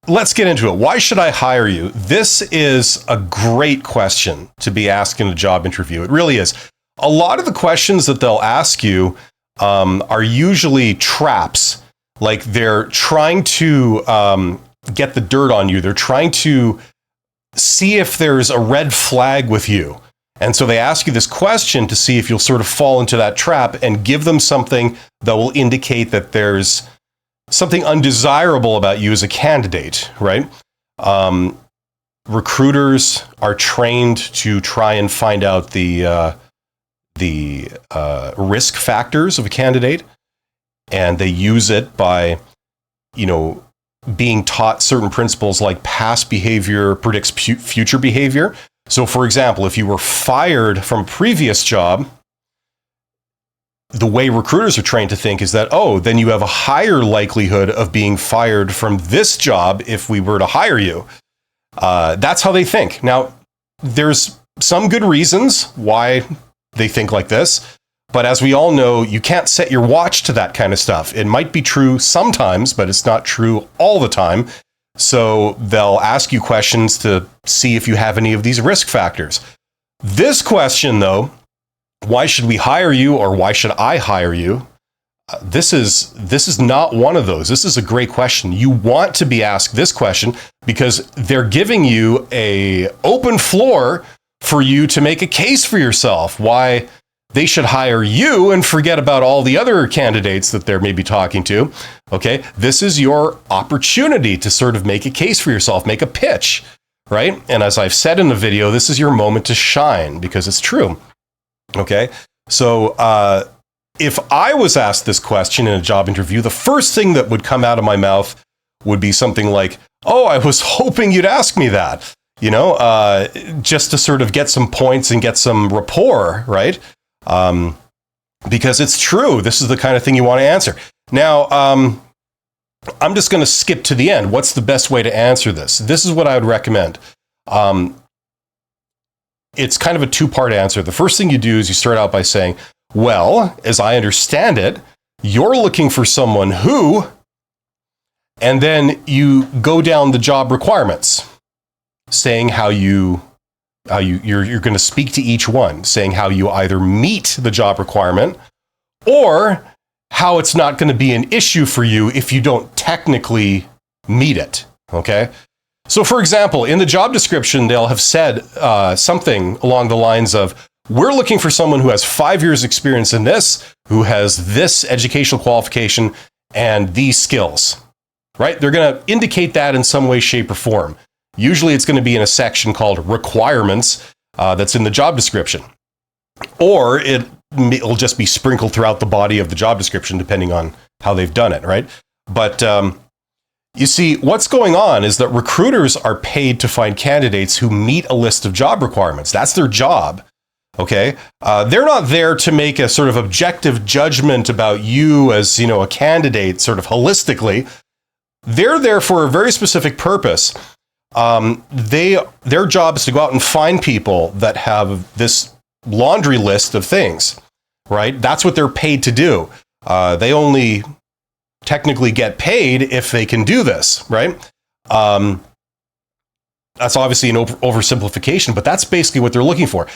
let's get into it. Why should I hire you? This is a great question to be asked in a job interview. It really is. A lot of the questions that they'll ask you are usually traps. Like they're trying to get the dirt on you. They're trying to see if there's a red flag with you. And so they ask you this question to see if you'll sort of fall into that trap and give them something that will indicate that there's something undesirable about you as a candidate, right? Recruiters are trained to try and find out the risk factors of a candidate, and they use it by, being taught certain principles like past behavior predicts future behavior. So, for example, if you were fired from a previous job, the way recruiters are trained to think is that, then you have a higher likelihood of being fired from this job if we were to hire you. That's how they think. Now, there's some good reasons why they think like this, but as we all know, you can't set your watch to that kind of stuff. It might be true sometimes, but it's not true all the time. So they'll ask you questions to see if you have any of these risk factors. This question, though, why should we hire you, or why should I hire you? This is not one of those. This is a great question. You want to be asked this question because they're giving you an open floor for you to make a case for yourself why they should hire you and forget about all the other candidates that they're maybe talking to. Okay, this is your opportunity to sort of make a case for yourself, make a pitch, right? And as I've said in the video, this is your moment to shine because it's true. Okay, so if I was asked this question in a job interview, the first thing that would come out of my mouth would be something like, I was hoping you'd ask me that, just to sort of get some points and get some rapport, right? Because it's true. This is the kind of thing you want to answer. Now, I'm just going to skip to the end. What's the best way to answer this? This is what I would recommend. It's kind of a two-part answer. The first thing you do is you start out by saying, well, as I understand it, you're looking for someone who, and then you go down the job requirements, saying how you're going to speak to each one, saying how you either meet the job requirement or how it's not going to be an issue for you if you don't technically meet it. Okay. So, for example, in the job description, they'll have said something along the lines of, we're looking for someone who has 5 years experience in this, who has this educational qualification and these skills, right? They're going to indicate that in some way, shape, or form. Usually it's going to be in a section called requirements that's in the job description. Or it'll just be sprinkled throughout the body of the job description, depending on how they've done it, right? But you see, what's going on is that recruiters are paid to find candidates who meet a list of job requirements. That's their job, okay? They're not there to make a sort of objective judgment about you as, a candidate sort of holistically. They're there for a very specific purpose. Their job is to go out and find people that have this laundry list of things, right? That's what they're paid to do. They only technically get paid if they can do this, right? That's obviously an oversimplification, but that's basically what they're looking for.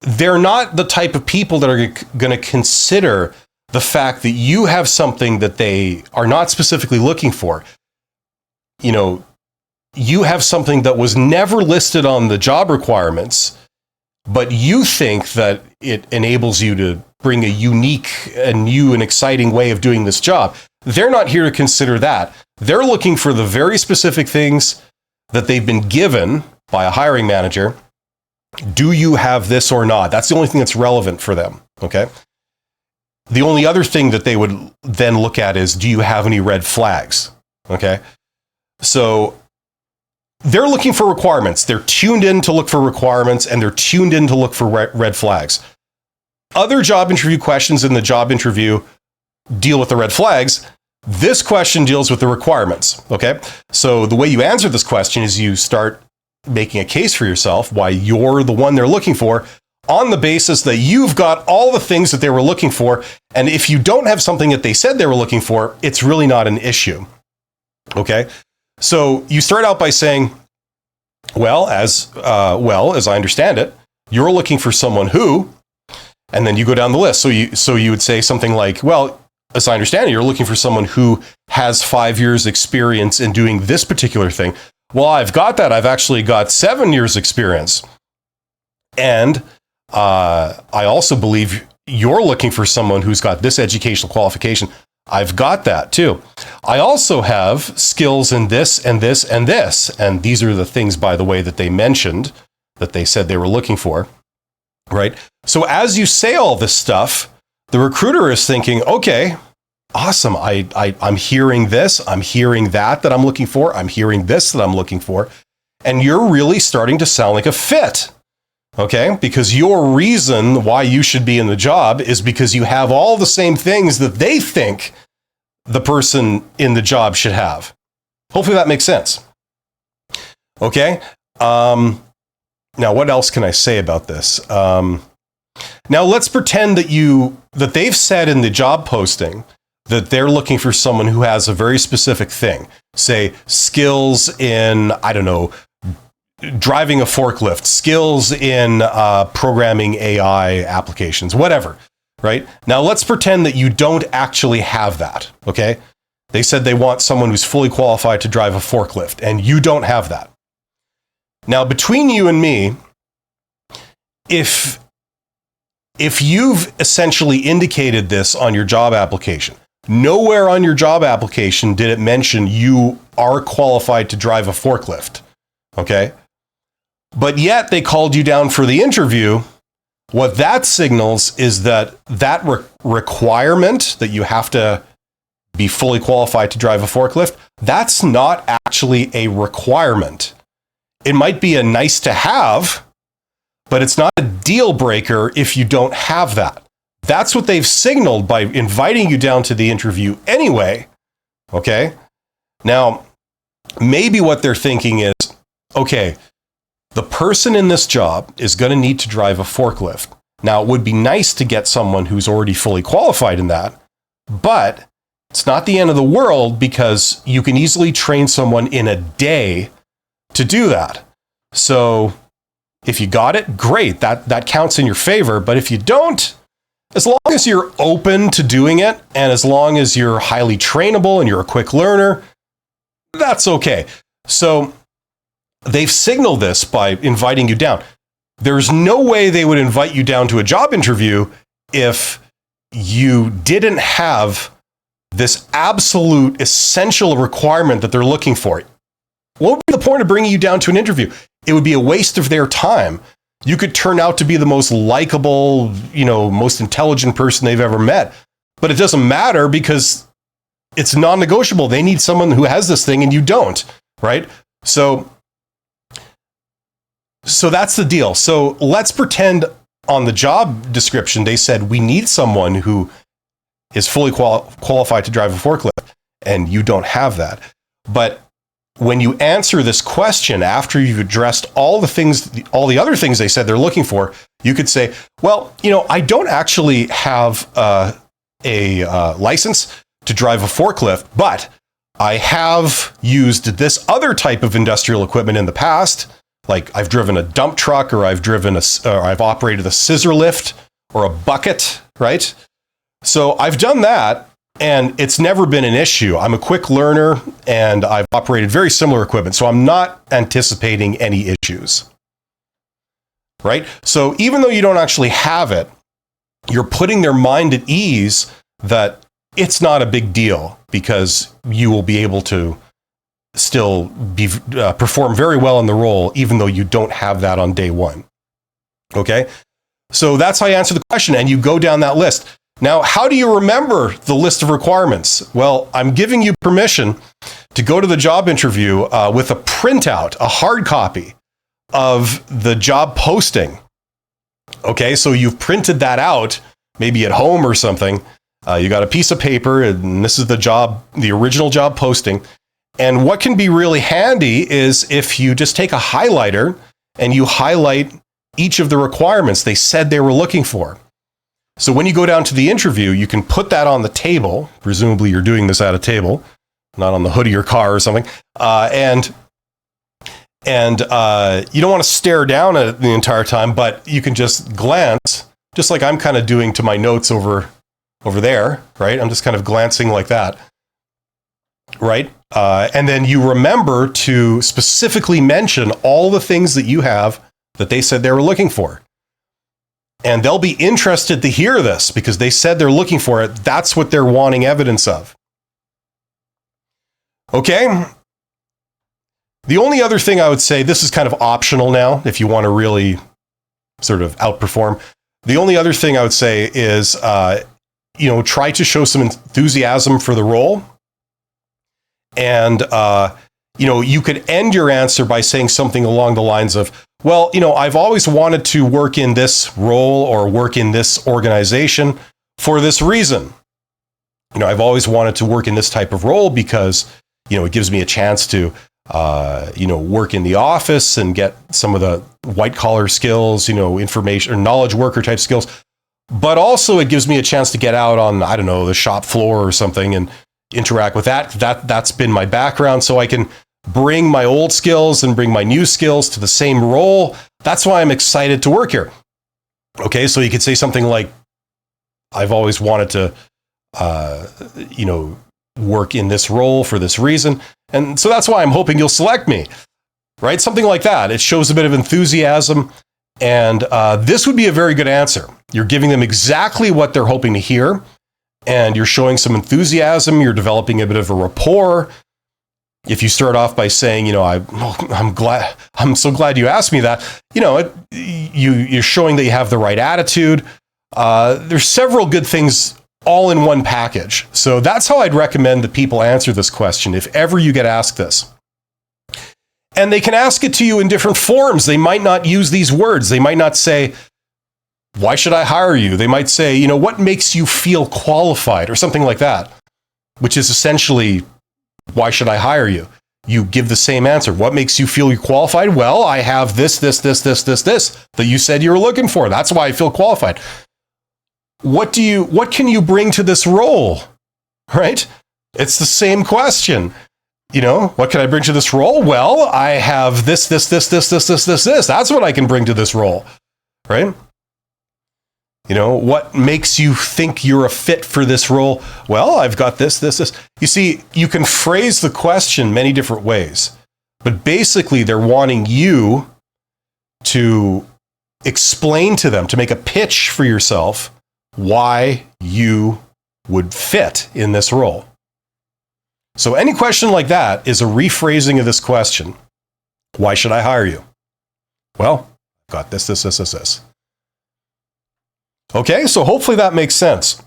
They're not the type of people that are going to consider the fact that you have something that they are not specifically looking for. You have something that was never listed on the job requirements, but you think that it enables you to bring a unique and new and exciting way of doing this job. They're not here to consider that. They're looking for the very specific things that they've been given by a hiring manager. Do you have this or not? That's the only thing that's relevant for them, okay? The only other thing that they would then look at is, do you have any red flags, okay? So they're looking for requirements. They're tuned in to look for requirements, and they're tuned in to look for red flags. Other job interview questions in the job interview deal with the red flags. This question deals with the requirements, okay? So the way you answer this question is you start making a case for yourself why you're the one they're looking for on the basis that you've got all the things that they were looking for. And if you don't have something that they said they were looking for, it's really not an issue, okay? So you start out by saying, well, as I understand it, you're looking for someone who, and then you go down the list. So you would say something like, well, as I understand it, you're looking for someone who has 5 years experience in doing this particular thing. Well, I've got that. I've actually got 7 years experience. And I also believe you're looking for someone who's got this educational qualification. I've got that too. I also have skills in this and this and this. And these are the things, by the way, that they mentioned, that they said they were looking for, right? So as you say all this stuff, the recruiter is thinking, okay, awesome. I'm hearing this. I'm hearing that I'm looking for. I'm hearing this that I'm looking for. And you're really starting to sound like a fit. Okay, because your reason why you should be in the job is because you have all the same things that they think the person in the job should have. Hopefully that makes sense. Okay. Now, what else can I say about this? Now, let's pretend that they've said in the job posting that they're looking for someone who has a very specific thing, say skills in, I don't know, driving a forklift, skills in programming AI applications, whatever, right? Now, let's pretend that you don't actually have that, okay? They said they want someone who's fully qualified to drive a forklift, and you don't have that. Now, between you and me, if you've essentially indicated this on your job application, nowhere on your job application did it mention you are qualified to drive a forklift, okay? But yet they called you down for the interview. What that signals is that requirement that you have to be fully qualified to drive a forklift, that's not actually a requirement. It might be a nice to have, but it's not a deal breaker if you don't have that. That's what they've signaled by inviting you down to the interview anyway. Okay? Now, maybe what they're thinking is, okay, the person in this job is going to need to drive a forklift. Now, it would be nice to get someone who's already fully qualified in that, but it's not the end of the world because you can easily train someone in a day to do that. So if you got it, great. That counts in your favor. But if you don't, as long as you're open to doing it and as long as you're highly trainable and you're a quick learner, that's okay. So they've signaled this by inviting you down. There's no way they would invite you down to a job interview if you didn't have this absolute essential requirement that they're looking for. What would be the point of bringing you down to an interview? It would be a waste of their time. You could turn out to be the most likable, most intelligent person they've ever met. But it doesn't matter because it's non-negotiable. They need someone who has this thing and you don't, right? So that's the deal. So let's pretend on the job description, they said, we need someone who is fully qualified to drive a forklift, and you don't have that. But when you answer this question after you've addressed all the other things they said they're looking for, you could say, well, I don't actually have a license to drive a forklift, but I have used this other type of industrial equipment in the past. Like I've driven a dump truck, or I've operated a scissor lift or a bucket, right? So I've done that, and it's never been an issue. I'm a quick learner, and I've operated very similar equipment, so I'm not anticipating any issues, right? So even though you don't actually have it, you're putting their mind at ease that it's not a big deal because you will be able to still perform very well in the role, even though you don't have that on day one. Okay? So that's how you answer the question, and you go down that list. Now, how do you remember the list of requirements? Well, I'm giving you permission to go to the job interview with a printout, a hard copy of the job posting. Okay, so you've printed that out, maybe at home or something. You got a piece of paper, and this is the original job posting. And what can be really handy is if you just take a highlighter and you highlight each of the requirements they said they were looking for. So when you go down to the interview, you can put that on the table. Presumably you're doing this at a table. not on the hood of your car or something. And you don't want to stare down at it the entire time, but you can just glance, just like I'm kind of doing to my notes over there, right? I'm just kind of glancing like that, right? And then you remember to specifically mention all the things that you have that they said they were looking for. And they'll be interested to hear this because they said they're looking for it. That's what they're wanting evidence of. Okay. The only other thing I would say, this is kind of optional now, if you want to really sort of outperform. The only other thing I would say is, try to show some enthusiasm for the role. And, you could end your answer by saying something along the lines of, well, I've always wanted to work in this role or work in this organization for this reason. I've always wanted to work in this type of role because, it gives me a chance to, work in the office and get some of the white collar skills, information or knowledge worker type skills. But also it gives me a chance to get out on, I don't know, the shop floor or something and interact with that. That's been my background. So I can bring my old skills and bring my new skills to the same role. That's why I'm excited to work here. Okay, so you could say something like, I've always wanted to, work in this role for this reason. And so that's why I'm hoping you'll select me, right? Something like that. It shows a bit of enthusiasm. And this would be a very good answer. You're giving them exactly what they're hoping to hear. And you're showing some enthusiasm. You're developing a bit of a rapport. If you start off by saying, I'm so glad you asked me that, you're showing that you have the right attitude. There's several good things all in one package. So that's how I'd recommend that people answer this question if ever you get asked this. And they can ask it to you in different forms. They might not use these words. They might not say, why should I hire you? They might say, what makes you feel qualified or something like that, which is essentially, why should I hire you? You give the same answer. What makes you feel qualified? Well, I have this that you said you were looking for. That's why I feel qualified. What can you bring to this role? Right? It's the same question. What can I bring to this role? Well, I have this. That's what I can bring to this role. Right? What makes you think you're a fit for this role? Well, I've got this. You see, you can phrase the question many different ways, but basically they're wanting you to explain to them, to make a pitch for yourself, why you would fit in this role. So any question like that is a rephrasing of this question. Why should I hire you? Well, I've got this. Okay, so hopefully that makes sense.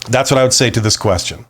That's what I would say to this question.